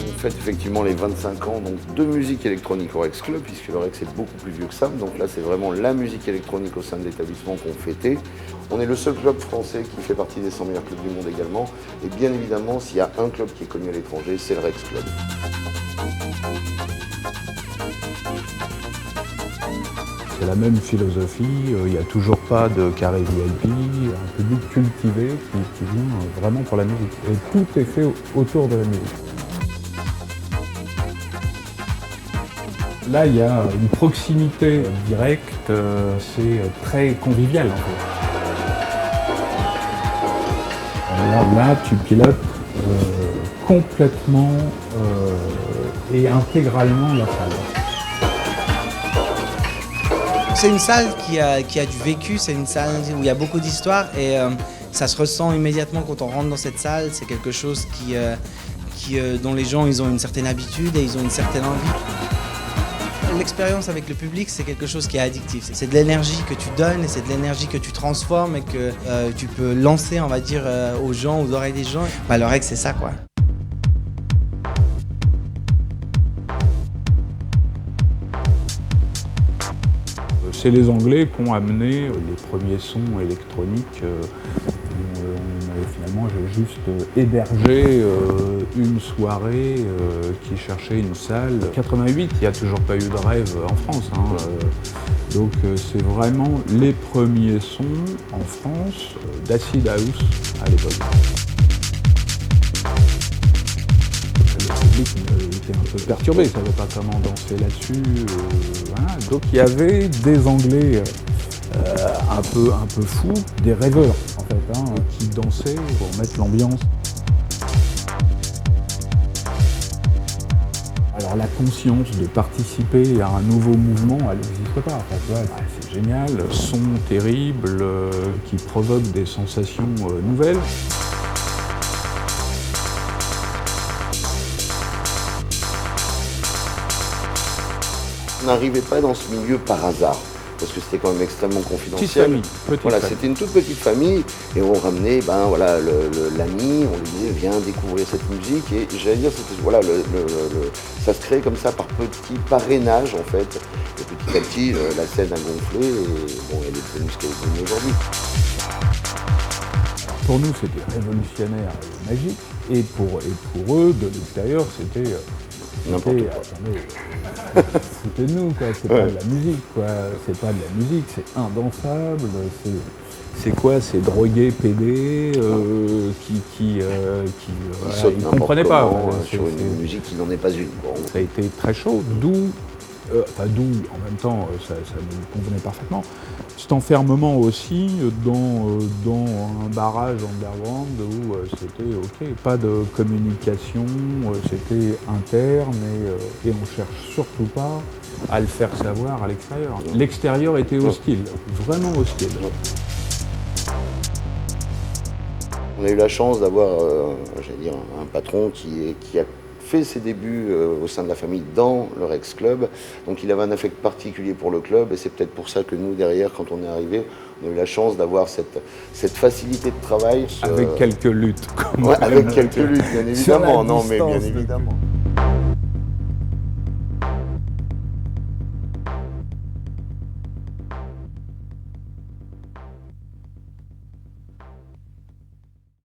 On fête effectivement les 25 ans donc, de musique électronique au Rex Club, puisque le Rex est beaucoup plus vieux que ça. Donc là, c'est vraiment la musique électronique au sein de l'établissement qu'on fêtait. On est le seul club français qui fait partie des 100 meilleurs clubs du monde également. Et bien évidemment, s'il y a un club qui est connu à l'étranger, c'est le Rex Club. C'est la même philosophie, il n'y a toujours pas de carré VIP, un public cultivé qui vient vraiment pour la musique. Et tout est fait autour de la musique. Là, il y a une proximité directe, c'est très convivial en fait. Là, tu pilotes complètement et intégralement la salle. C'est une salle qui a du vécu, c'est une salle où il y a beaucoup d'histoires et ça se ressent immédiatement quand on rentre dans cette salle. C'est quelque chose dont les gens ils ont une certaine habitude et ils ont une certaine envie. L'expérience avec le public, c'est quelque chose qui est addictif. C'est de l'énergie que tu donnes et c'est de l'énergie que tu transformes et que tu peux lancer, on va dire, aux gens, aux oreilles des gens. Bah, le Rex, c'est ça, quoi. C'est les Anglais qui ont amené les premiers sons électroniques. Finalement, j'ai juste hébergé une soirée qui cherchait une salle. En 88, il n'y a toujours pas eu de rêve en France. Donc c'est vraiment les premiers sons en France d'acid house à l'époque. Le public était un peu perturbé, il ne savait pas comment danser là-dessus. Voilà. Donc il y avait des Anglais un peu fous, des rêveurs en fait, qui dansaient pour mettre l'ambiance. Alors la conscience de participer à un nouveau mouvement, elle n'existe pas. En fait, ouais, c'est génial, son terrible qui provoque des sensations nouvelles. On n'arrivait pas dans ce milieu par hasard, parce que c'était quand même extrêmement confidentiel. Voilà, c'était une toute petite famille, et on ramenait l'ami, on lui disait viens découvrir cette musique, et j'allais dire, voilà, ça se crée comme ça par petit parrainage en fait, et petit à petit la scène a gonflé, et bon, elle est devenue ce qu'elle est devenue aujourd'hui. Pour nous, c'était révolutionnaire et magique, et pour eux, de l'extérieur, c'était... N'importe quoi. C'était nous, quoi. C'est pas de la musique, quoi. C'est pas de la musique, c'est indansable. C'est quoi? C'est drogué, pédé, ils comprenaient pas. Sur une musique qui n'en est pas une. Bon. Ça a été très chaud, d'où, en même temps, ça nous convenait parfaitement. Cet enfermement aussi dans un barrage underground où c'était ok, pas de communication, c'était interne et on cherche surtout pas à le faire savoir à l'extérieur. L'extérieur était hostile, vraiment hostile. On a eu la chance d'avoir, un patron qui a fait ses débuts au sein de la famille dans le Rex Club. Donc il avait un affect particulier pour le club et c'est peut-être pour ça que nous, derrière, quand on est arrivé, on a eu la chance d'avoir cette facilité de travail. Avec quelques luttes. Ouais, avec quelques luttes, bien évidemment. Non, mais bien évidemment.